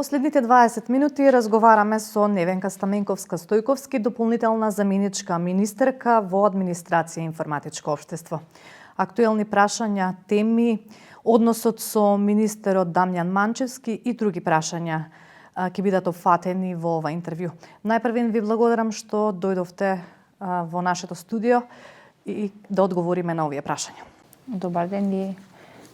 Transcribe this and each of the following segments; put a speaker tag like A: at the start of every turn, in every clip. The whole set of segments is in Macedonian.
A: Во следните 20 минути разговараме со Невенка Стаменковска-Стојковски, дополнителна заменичка министерка во администрација и информатичко општество. Актуелни прашања, теми, односот со министерот Дамјан Манчевски и други прашања ќе бидат опфатени во ова интервју. Најпрвен ви благодарам што дојдовте во нашето студио и да одговориме на овие прашања.
B: Добар ден и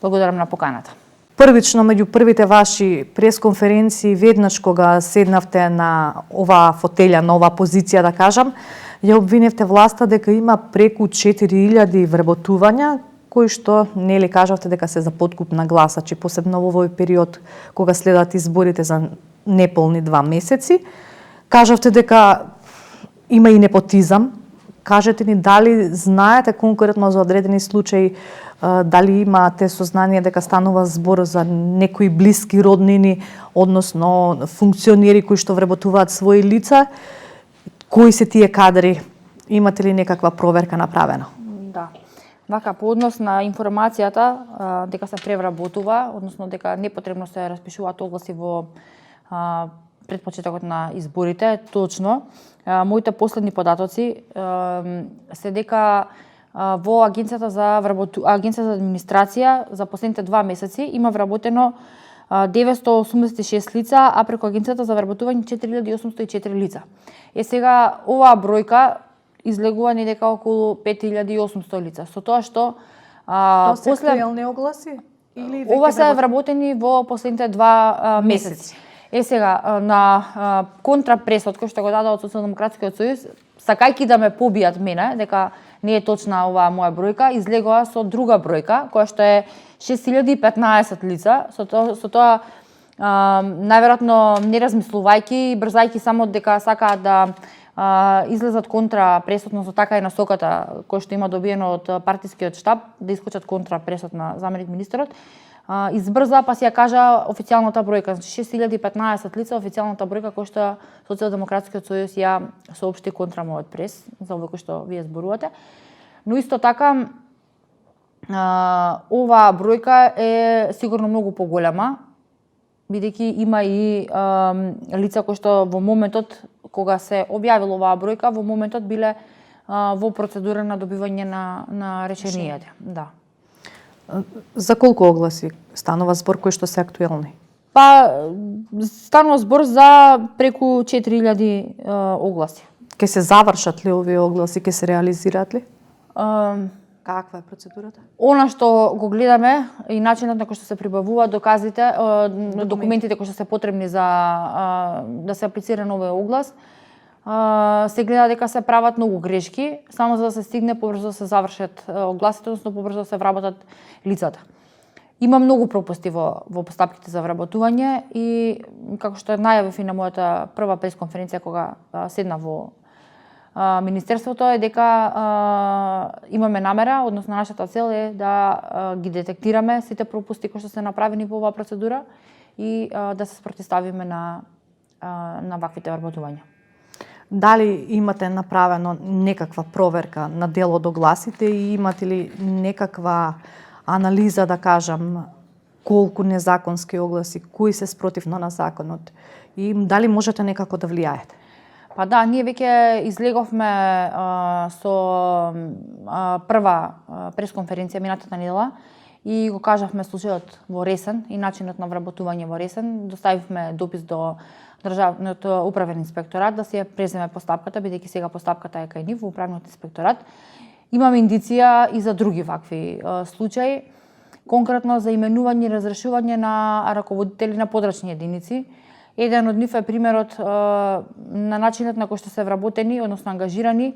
B: благодарам на поканата.
A: Првично, меѓу првите ваши пресконференции, веднаш кога седнавте на оваа фотелја, на оваа позиција, да кажам, ја обвиневте власта дека има преку 4000 вработувања, кои што нели кажавте дека се за подкуп на гласачи, посебно во овој период кога следат изборите за неполни 2 месеци. Кажавте дека има и непотизам. Кажете ни дали знаете конкретно за одредени случаи, дали имате сознание дека станува збор за некои блиски роднини, односно функционери кои што вработуваат своји лица, кои се тие кадри? Имате ли некаква проверка направена?
B: Да. Вака, по однос на информацијата дека се превработува, односно дека непотребно се распишуваат огласи во пред почетокот на изборите, точно. Моите последни податоци се дека во Агенцијата за администрација за последните 2 месеци има вработено 986 лица, а преку Агенцијата за вработување 4804 лица. Сега оваа бројка излегува недека околу 5800 лица. Со тоа што
A: Тоа се актуелни огласи или
B: ова се вработени во последните 2 месеци. Сега на контрапресот кој што го дадоа од Социјалдемократскиот сојуз, сакајќи да ме побијат мене дека не е точна оваа моја бројка, излегува со друга бројка која што е 6015 лица. Со тоа најверојатно не размислувајќи и брзајќи само дека сакаат да излезат контра пресот, со така и насоката кој што има добиено од партискиот штаб, да искочат контра пресот на заменик министерот, избрза па си ја кажа официјалната бројка, значи 6015 лица, официјалната бројка која што Социјалдемократскиот сојуз ја соопшти контра мојот прес, за овој кој што вие зборувате. Но исто така оваа бројка е сигурно многу поголема, бидејќи има и лица кои што во моментот кога се објавила оваа бројка, во моментот биле во процедура на добивање на решенијата. Да.
A: За колку огласи станува збор кои што се актуелни?
B: Па станува збор за преку 4000 огласи.
A: Ке се завршат ли овие огласи, ке се реализираат ли? Каква е процедурата?
B: Она што го гледаме и начинот на кој што се прибавуваат доказите, документите кои што се потребни за да се аплицира на овој оглас, се гледа дека се прават многу грешки, само за да се стигне побрзо да се завршат огласите, односно побрзо да се вработат лицата. Има многу пропусти во постапките за вработување и како што најавив и на мојата прва пресконференција кога седна во Министерството е дека имаме намера, односно нашата цел е да ги детектираме сите пропусти кои што се направени во оваа процедура и да се спротивставиме на ваквите вработувања.
A: Дали имате направено некаква проверка на дел од огласите и имате ли некаква анализа, да кажам, колку незаконски огласи, кои се спротивно на законот и дали можете некако да влијаете?
B: Па да, ние веќе излеговме со прва пресконференција минатата недела и го кажавме случајот во Ресен и начинот на вработување во Ресен. Доставивме допис до Државниот управен инспекторат да се преземе постапката, бидејќи сега постапката е кај нив во управниот инспекторат. Имаме индиција и за други вакви случаи, конкретно за именување и разрешување на раководители на подрачни единици. Еден од нив е примерот на начинот на кој што се вработени, односно ангажирани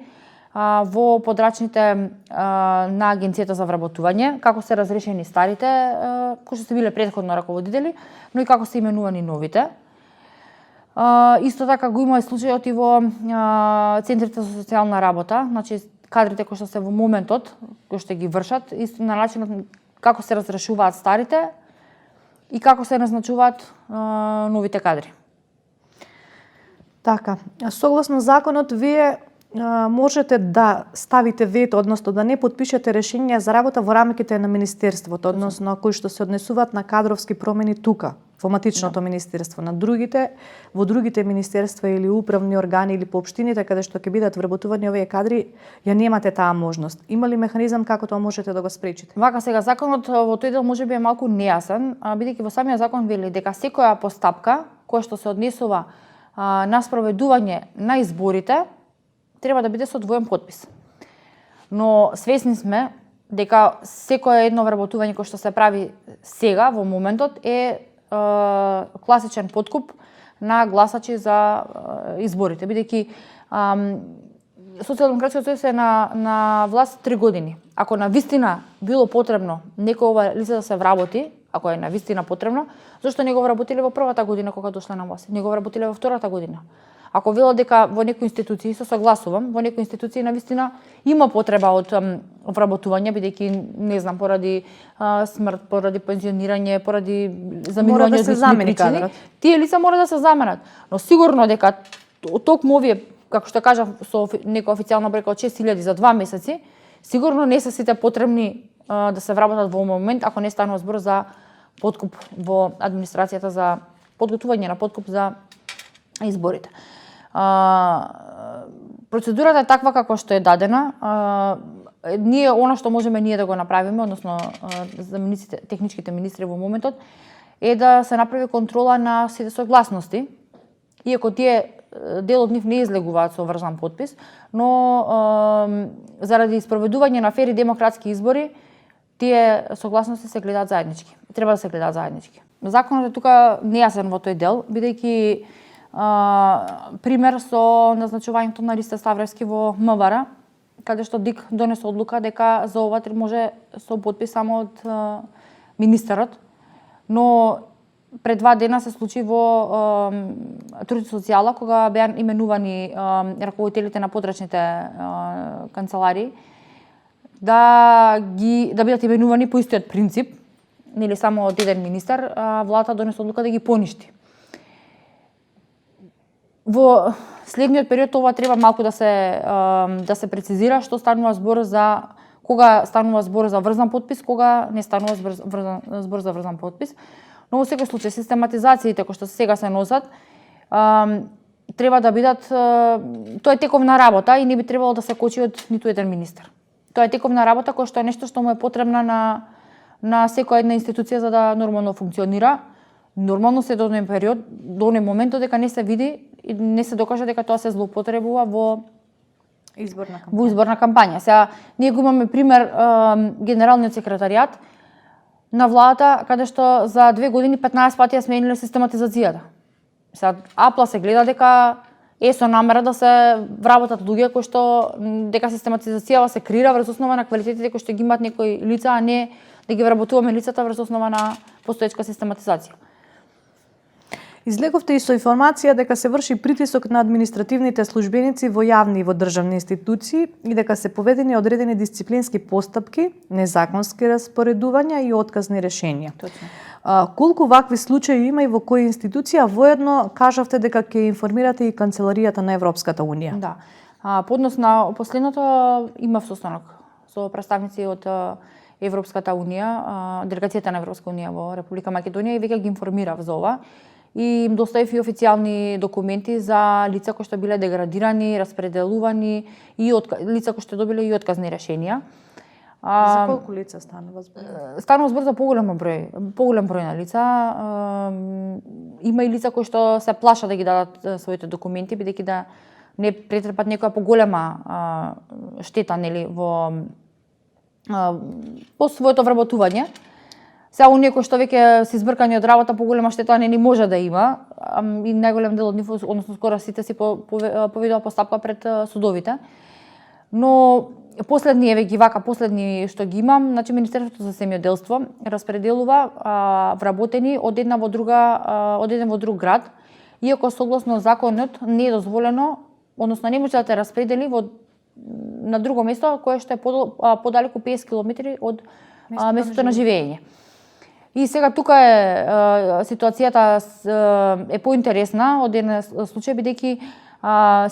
B: во подрачните на Агенцијата за вработување, како се разрешени старите, кои што се биле претходно раководители, но и како се именувани новите. Исто така го има и случајот и во центрите за социјална работа, значи кадрите кои што се во моментот, кои што ги вршат, исто на начинот како се разрешуваат старите и како се назначуваат новите кадри.
A: Така, согласно законот, вие можете да ставите вето, односно да не потпишете решенија за работа во рамките на Министерството, односно кои што се однесуваат на кадровски промени тука, во матичното министерство. Во другите министерства или управни органи или по општините каде што ќе бидат вработувани овие кадри, ја немате таа можност. Има ли механизам како тоа можете да го спречите?
B: Вака сега законот во тој дел можеби е малку нејасен, бидејќи во самиот закон вели дека секоја постапка која што се однесува на спроведување на изборите треба да биде со двоен подпис. Но свесни сме дека секое едно вработување кое што се прави сега во моментот е класичен подкуп на гласачи за изборите, бидејќи Социјалдемократскиот сојуз е на власт 3 години. Ако навистина било потребно некој ова лице да се вработи, ако е навистина потребно, зашто не го вработиле во првата година кога дошле на власт? Не го вработиле во втората година. Ако велат дека во некои институции, се согласувам, во некои институции навистина има потреба од вработување, бидејќи не знам, поради смрт, поради пензионирање, поради заминување од лични причини, тие лица мора да се заменат. Но сигурно дека токму овие, како што кажав, со некоја официјална бројка од 6000 за 2 месеци, сигурно не се сите потребни да се вработат во момент, ако не станува збор за подкуп во администрацијата, за подготвување на подкуп за изборите. Процедурата е таква како што е дадена. Ние она што можеме ние да го направиме, односно замениците, техничките министри во моментот, е да се направи контрола на сите согласности, иако тие дел од нив не излегуваат со врзан подпис, но заради спроведување на фери демократски избори, тие согласности се гледаат заеднички. Треба да се гледаат заеднички. Законот е тука нејасен во тој дел, бидејќи пример со назначувањето на Ристо Ставревски во МВР, каде што ДИК донесе одлука дека за ова може со подпис само од министерот, но пред 2 дена се случи во Труд и социјала, кога беа именувани раководителите на подрачните канцеларии, да бидат именувани по истиот принцип, нели само од еден министер, владата донесе одлука да ги поништи. Во следниот период ова треба малку да се прецизира што станува збор за кога станува збор за врзан подпис, кога не станува збор за врзан подпис. Но во секој случај систематизациите кои што сега се носат треба да бидат тоа е тековна работа и не би требало да се кочи од ниту еден министер. Тоа е тековна работа која што е нешто што му е потребна на секоја една институција за да нормално функционира. Нормално се до еден период, до еден момент дека не се види и не се докаже дека тоа се злоупотребува во изборна кампања. Сега ние го имаме пример генералниот секретаријат на владата каде што за 2 години 15 пати ја смениле систематизацијата. Сега апла се гледа дека е со намера да се вработат луѓе кои што дека систематизацијава се креира врз основа на квалитетите кои што ги имаат некои лица, а не да ги вработуваме лицата врз основа на постоечка систематизација.
A: Излеговте и со информација дека се врши притисок на административните службеници во јавни и во државни институции и дека се поведени одредени дисциплински постапки, незаконски распоредувања и отказни решенија.
B: Точно.
A: Колку вакви случаи има и во кои институција? Воедно кажавте дека ќе информирате и Канцеларијата на Европската унија.
B: Да. По однос на последното имав состанок со представници од Европската унија, делегацијата на Европска унија во Република Македонија и веќе ги информирав за ова. И им доставив и официјални документи за лица кои што биле деградирани, распределувани и лица кои што добиле и отказни решенија.
A: За колку лица станува збор?
B: Станува збор за поголем број на лица. Има и лица кои што се плашат да ги дадат своите документи, бидејќи да не претрпат некоја поголема штета, нели, по своето вработување. Сега оние кои што веќе се избркани од работа, поголема штета не може да има, и најголем дел од нив, односно скоро сите си поведува постапка пред судовите. Но последни последни што ги имам, значи Министерството за земјоделство распределува вработени од еден во друг град, иако согласно законот не е дозволено, односно не може да те распредели на друго место кое што е подалеку 50 километри од местото на живење. И сега тука ситуацијата е поинтересна од еден случај, бидејќи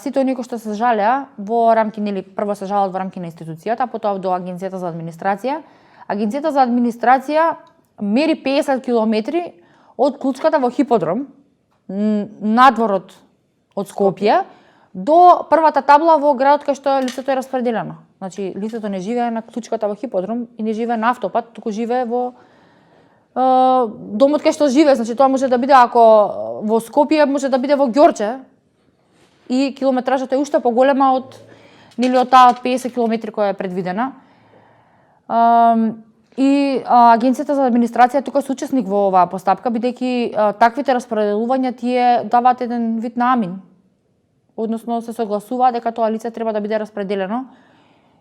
B: сите оние кои што се жалеа во рамки, нели, прво се жалат во рамки на институцијата, потоа до Агенцијата за администрација. Агенцијата за администрација мери 50 километри од Клучката во Хиподром, надворот од Скопје, до првата табла во градот кај што лицето е распределено. Значи, лицето не живее на Клучката во Хиподром и не живее на автопат, туку живее во домот кај што живее. Значи, тоа може да биде, ако во Скопје, може да биде во Ѓорче, и километражата е уште поголема од таа 50 километри која е предвидена. И Агенцијата за администрација тука е учесник во оваа постапка, бидејќи таквите распределувања тие даваат еден вид на амин. Односно се согласува дека тоа лице треба да биде распределено,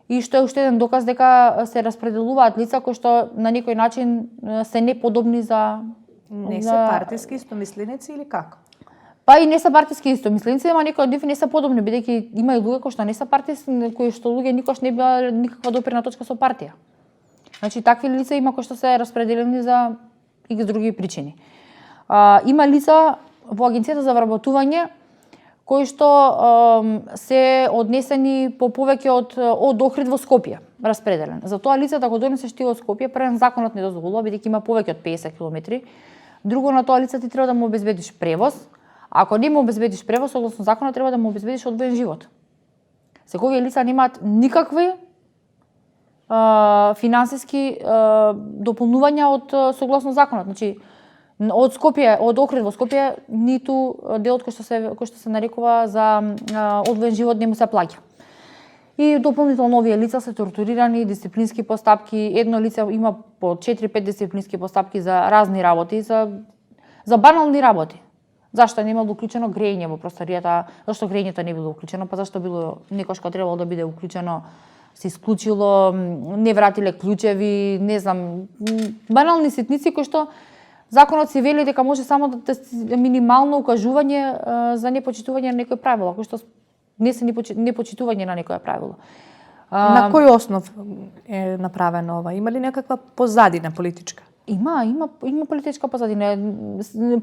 B: и што е уште еден доказ дека се распределуваат лица кои што на некој начин се неподобни за...
A: Не се партиски истомисленици или како?
B: Па и не се партиски истомисленици, ама некои од нив не се подобни, бидејќи има и луѓе кои што не се партиски, кои што луѓе никош не била никаква допирна точка со партија. Значи, такви лица има кои што се распределени за икс други причини. Има лица во Агенцијата за вработување кои што се однесени по повеќе од Охрид во Скопје, распределен. За тоа лице да го донесеш ти од Скопје, првен законот не дозволува, бидејќи има повеќе од 50 километри. Друго, на тоа лице ти треба да му обезбедиш превоз. Ако не му обезбедиш превоз, согласно законот треба да му обезбедиш одвоен живот. Сега овие лица немаат никакви финансиски дополнувања од согласно законот. Значи, од Скопје, од Охрид во Скопје, ниту делот кој што се нарекува за одвоен живот не му се плаќа. И дополнително овие лица се тортурирани, дисциплински постапки. Едно лице има по 4-5 дисциплински постапки за разни работи, за банални работи. Зашто не имало уклучено грејење во просторијата? Зашто грејењето не било уклучено? Па зашто било некош кога требало да биде уклучено, се исклучило, не вратиле клучеви, не знам, банални ситници кои што законот се вели дека може само да минимално укажување за непочитување на некој правило, кои што не се непочитување на некоја правило.
A: На кој основ е направено ова? Има ли некаква позадина политичка?
B: Има политичка позадина.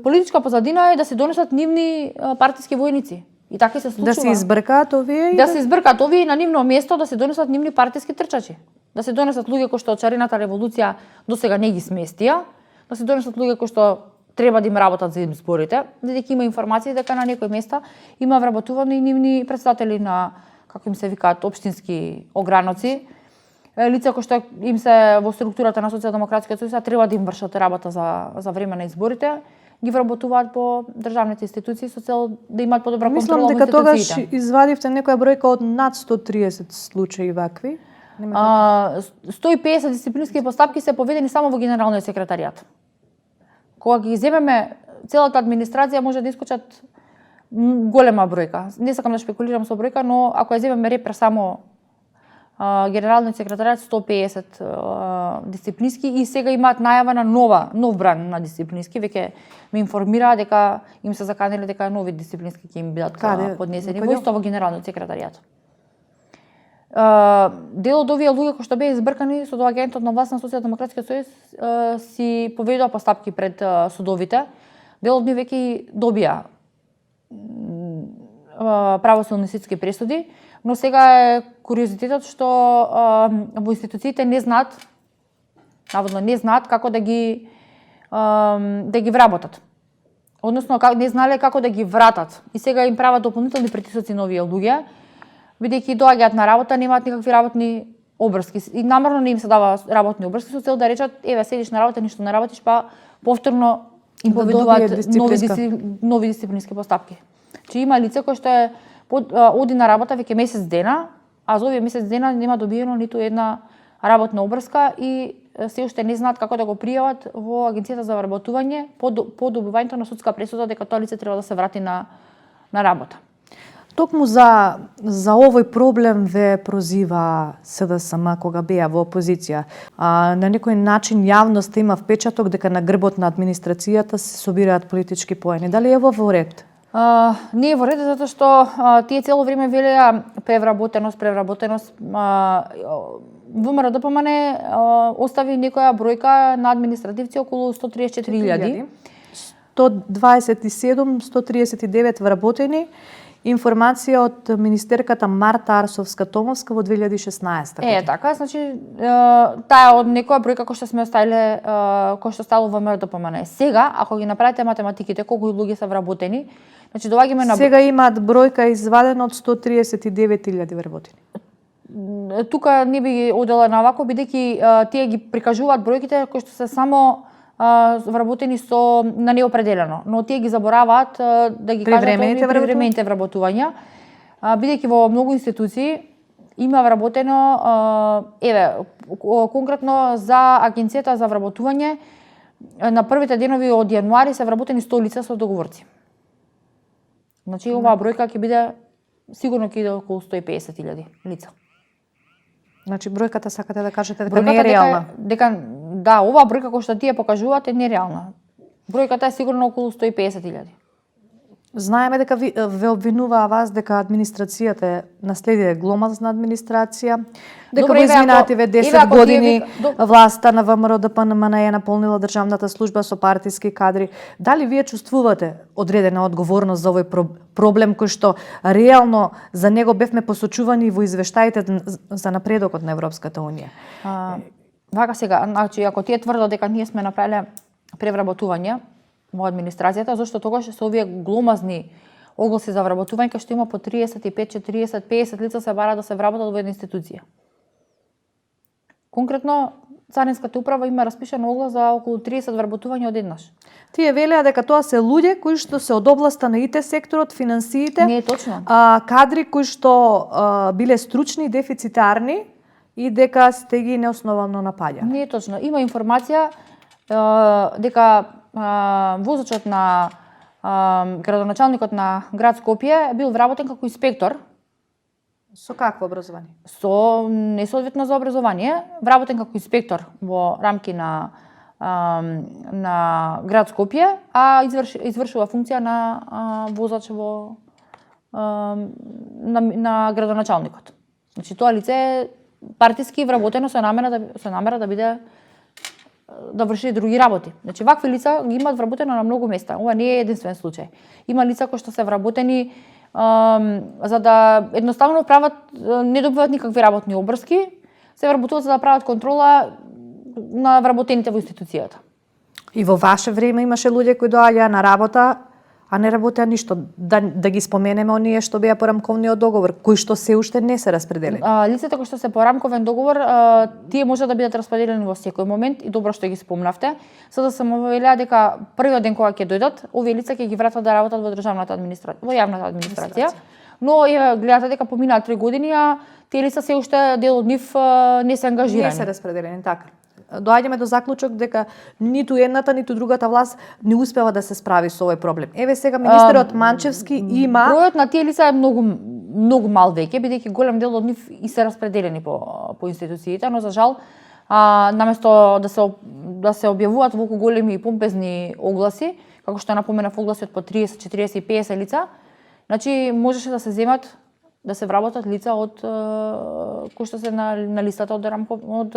B: Политичка позадина е да се донесат нивни партиски војници. И така се случува.
A: Да се избркаат овие?
B: Да се избркаат овие и на нивно место да се донесат нивни партиски трчачи. Да се донесат луѓе кои што од царината револуција досега не ги сместија, да се донесат луѓе кои што треба да им работат за изборите, бидејќи има информации дека на некои места има вработувани нивни председатели на, како им се викаат, општински ограноци, лица кои што им се во структурата на Социјалдемократскиот сојуз, треба да им вршат работа за време на изборите, ги вработуваат по државните институции со цел да имаат подобра контрола во институциите.
A: Мислам дека тогаш извадивте некоја бројка од над 130 случаи вакви.
B: 150 дисциплински постапки се поведени само во Генералниот секретаријат. Кога ги земеме целата администрација може да искочат голема бројка. Не сакам да шпекулирам со бројка, но ако ја земеме репер само Генералниот секретаријат 150 дисциплински, и сега имаат најава на нов бран на дисциплински, веќе ме информираа дека им се заканиле дека нови дисциплински ќе им бидат поднесени во исто во Генералниот секретаријат. Дел од овие луѓе кои што беа избркани со доаѓањето на власт на Социјалдемократскиот сојуз си поведоа постапки пред судовите. Дел од нив веќе добија правосудни судски пресуди, но сега е куриозитетот што во институциите не знаат, наводно не знаат како да ги вработат. Односно не знаеле како да ги вратат. И сега им прават дополнителни притисоци на овие луѓе, бидејќи доаѓаат на работа, немаат никакви работни обврски. И намерно не им се дава работни обврски со цел да речат, еве седиш на работа, ништо не работиш, па повторно им поведуваат нови дисциплински постапки. Че има лице кој што оди на работа веќе месец дена, а за овие месец дена нема добиено ниту една работна обврска и се уште не знаат како да го пријават во Агенцијата за вработување по добивањето на судска пресуда дека тоа лице треба да се врати на работа.
A: Токму за овој проблем ве прозива СДСМ кога беа во опозиција. На некој начин јавноста има впечаток дека на грбот на администрацијата се собираат политички поени. Дали е во ред?
B: Не е во ред, затоа што тие цело време велеа превработеност. ВМРО ДПМН остави некоја бројка на административци околу 134.000.
A: 127, 139 вработени информација од министерката Марта Арсовска-Томовска во 2016 година.
B: Така, значи таа од некоја бројка кој што сме оставиле, кој што стало во МРДПМН. Сега, ако ги направите математиките, колку луѓе се вработени, значи доаѓаме на
A: Сега имаат бројка извадена од 139.000 вработени.
B: Тука не би ги одела на вако, бидејќи тие ги прикажуваат бројките кои што се само вработени со на неопределено, но тие ги забораваат да ги кажат привремените вработувања, бидејќи во многу институции има вработено, конкретно за Агенцијата за вработување на првите денови од јануари се вработени 100 лица со договорци. Значи оваа бројка ќе биде сигурно ќе иде околу 150.000 лица.
A: Значи бројката сакате да кажете дека не е реална?
B: Да, оваа бројка која што тие покажуваат е нереална. Бројката е сигурно околу 150.000.
A: Знаеме дека ве обвинуваа вас дека администрацијата е наследие гломазна администрација, дека во изминативе 10 години власта на ВМРО-ДПМН е наполнила државната служба со партиски кадри. Дали вие чувствувате одредена одговорност за овој проблем кој што реално за него бевме посочувани во извештаите за напредокот на Европската унија?
B: Вака сега, значи ако тие тврдат дека ние сме направиле превработување во администрацијата, зашто тогаш се овие гломазни огласи за вработување кај што има по 35, 40, 50 лица се бара да се вработат во една институција. Конкретно, Царинската управа има распишан оглас за околу 30 вработувања одеднаш.
A: Тие велеа дека тоа се луѓе кои што се од областа на ИТ секторот, финансиите,
B: не е точно.
A: Кадри кои што биле стручни, дефицитарни и дека сте ги неосновано напаѓани.
B: Не е точно. Има информација дека возачот на градоначалникот на град Скопје бил вработен како инспектор.
A: Со какво образование?
B: Со несоодветно за образование, вработен како инспектор во рамки на град Скопје, а извршува функција на возач во на градоначалникот. Значи тоа лице е партиски вработено со намера да биде да врши други работи. Значи вакви лица ги имаат вработено на многу места. Ова не е единствен случај. Има лица кои што се вработени за да едноставно прават, не добиваат никакви работни обврски, се вработуваат за да прават контрола на вработените во институцијата.
A: И во ваше време имаше луѓе кои доаѓаа на работа, а не работеа ништо. Да ги споменеме оние што беа по рамковниот договор, кои што се уште не се распределени.
B: Лицата кои што се по рамковен договор, тие може да бидат распределени во секој момент и добро што ги спомнавте. Сега само велеа дека првиот ден кога ќе дојдат, овие лица ќе ги вратат да работат во државната администрација, во јавната администрација. Но гледате дека поминаа 3 години, а тие лица се уште дел од нив не се ангажирани.
A: Не се распределени, така. Доаѓаме до заклучок дека ниту едната, ниту другата власт не успева да се справи со овој проблем. Еве сега министерот Манчевски има...
B: Бројот на тие лица е многу мал веќе, бидејќи голем дел од нив и се распределени по институциите, но за жал наместо да се објавуваат волку големи и помпезни огласи, како што напоменав огласот по 30, 40 и 50 лица, значи можеше да се земат да се вработат лица од кои што се на листата од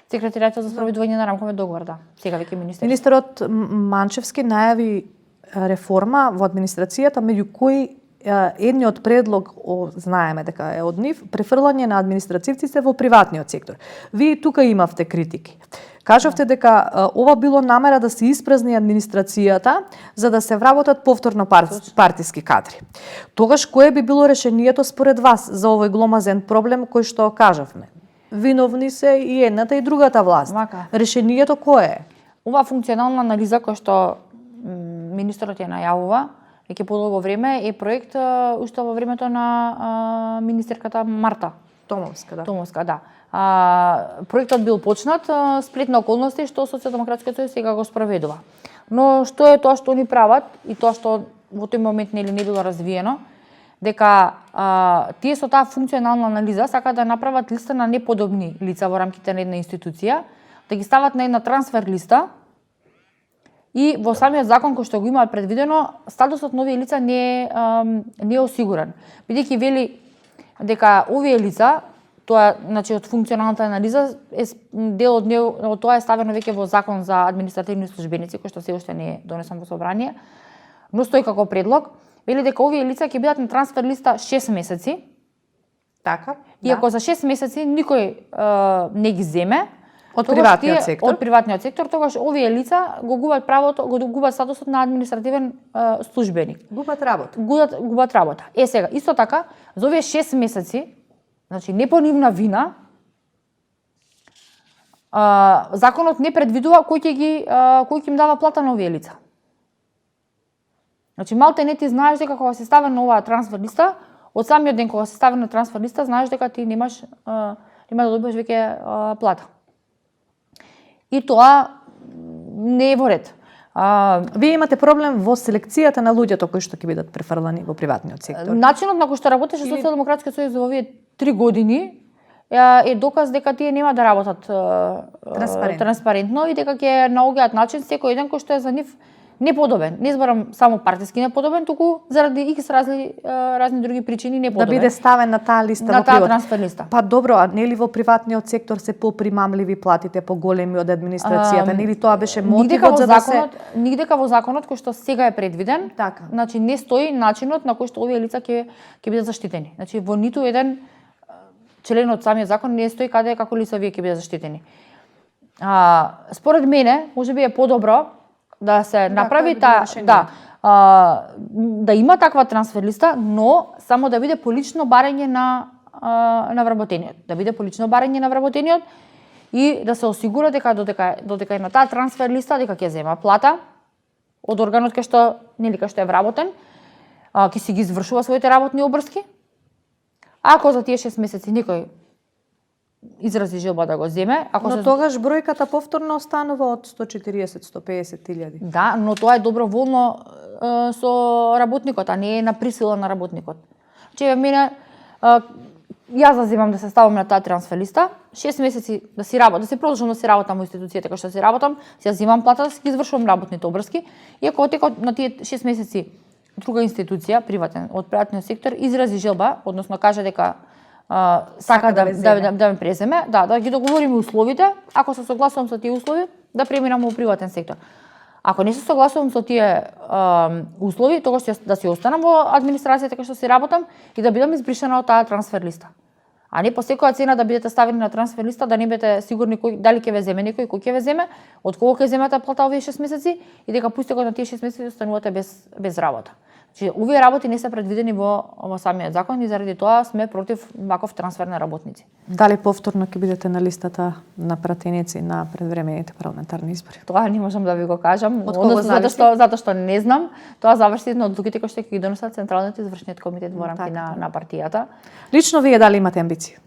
B: Секретаријата за спроведување на рамковен договор, да. Сега веќе министер.
A: Министерот Манчевски најави реформа во администрацијата, меѓу кои едниот предлог, знаеме дека е од нив, префрлање на административците во приватниот сектор. Вие тука имавте критики. Кажавте дека ова било намера да се испразни администрацијата за да се вработат повторно партиски кадри. Тогаш кое би било решението според вас за овој гломазен проблем кој што кажавме? Виновни се и едната и другата власт. Решението кое е?
B: Оваа функционална анализа која што министерот ја најавува веќе подолго време е проект уште во времето на министерката Марта
A: Томовска, да.
B: Томовска, да. Проектот бил почнат, сплет на околности што Социјалдемократскиот сојуз сега го спроведува. Но што е тоа што они прават и тоа што во тој момент не било развиено, дека тие со таа функционална анализа сакаат да направат листа на неподобни лица во рамките на една институција, да ги стават на една трансфер листа и во самиот закон кој што го имаат предвидено, статусот на овие лица не е осигурен. Бидејќи вели дека овие лица, тоа значи од функционалната анализа е дел од тоа е ставено веќе во закон за административни службеници кој што се уште не е донесен во собрание, но стои како предлог. вели дека овие лица ќе бидат на трансфер листа 6 месеци.
A: Така.
B: И ако за 6 месеци никој не ги земе
A: Од приватниот сектор.
B: Од приватниот сектор, тогаш овие лица го губат правото, го губат статусот на административен службеник.
A: Губат работа.
B: Губат работа. Сега, исто така, за овие 6 месеци, значи не по нивна вина, законот не предвидува кој ќе им дава плата на овие лица. Значи малте не ти знаеш дека кога се стави на оваа трансфер листа, од самиот ден кога се стави на трансфер листа, знаеш дека ти нема да добиеш веќе плата. И тоа не е во ред.
A: Вие имате проблем во селекцијата на луѓето кои што ќе бидат префрлани во приватниот сектор.
B: Начинот на кој што работеше Социјалдемократскиот сојуз во овие 3 години е доказ дека тие нема да работат транспарентно и дека ќе наоѓаат начин секој ден кој што е за нив неподобен. Не зборам само партиски неподобен, туку заради икс разни други причини неподобен.
A: Да биде ставен на таа листа
B: на
A: во приват.
B: трансфер листа.
A: Па добро, а нели во приватниот сектор се попримамливи платите, поголеми од администрацијата, нели тоа беше мотивот за да се
B: нигдека во законот кој што сега е предвиден,
A: така.
B: Значи не стои начинот на кој што овие лица ќе бидат заштитени. Значи во ниту еден член од самиот закон не стои каде како лица вие ќе бидат заштитени. Според мене, можеби е подобро да се направи да има таква трансфер листа, но само да биде по лично барање на вработениот. Да биде по лично барање на вработениот и да се осигура дека додека е на таа трансфер листа дека ќе зема плата од органот кај што е вработен, ќе си ги извршува своите работни обврски. Ако за тие 6 месеци никој изрази желба да го земе,
A: но тогаш бројката повторно останува од 140-150 илјади.
B: Да, но тоа е доброволно со работникот, а не е на присила на работникот. Че мене јас да земам да се ставам на таа трансфер листа, 6 месеци да си работам, да се продолжам да си работам во институцијата кај што си работам, си земам плата да си ги извршувам работните обврски и ако отекот на тие 6 месеци друга институција, од приватниот сектор изрази желба, односно каже дека сака да ме преземе, да ги договориме условите, ако се согласувам со тие услови, да преминам во приватен сектор. Ако не се согласувам со тие услови, тогаш да си останам во администрацијата кај што си работам и да бидам избришана од таа трансфер листа. А не по секоја цена да бидете ставени на трансфер листа, да не бидете сигурни дали ќе ве земе некој, кој ќе ве земе, од кого ќе земете плата овие 6 месеци и дека по истекот на тие 6 месеци останувате без работа. Значи, овие работи не се предвидени во самиот закон и заради тоа сме против ваков трансфер на работници.
A: Дали повторно ќе бидете на листата на пратеници на предвремените парламентарни избори?
B: Тоа не можам да ви го кажам,
A: затоа
B: што не знам. Тоа зависи од одлуките кои што ќе ги донесат Централниот извршниот комитет во рамки на партијата.
A: Лично вие дали имате амбиции?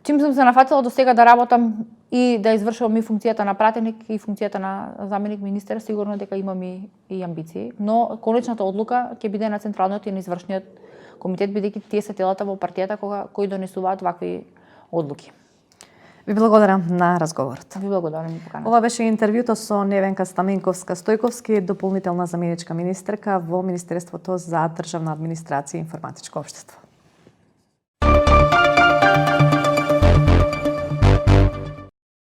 B: Чим сум се нафатила до сега да работам и да извршувам и функцијата на пратеник и функцијата на заменик министер, сигурно дека имам и амбиции, но конечната одлука ќе биде на Централниот и на извршниот комитет, бидејќи тие се телата во партијата кои донесуваат вакви одлуки.
A: Ви благодарам на разговорот.
B: Ви благодарам за поканата.
A: Ова беше интервјуто со Невенка Стаменковска-Стојковски, дополнителна заменичка министерка во Министерството за државна администрација и информатичко општество.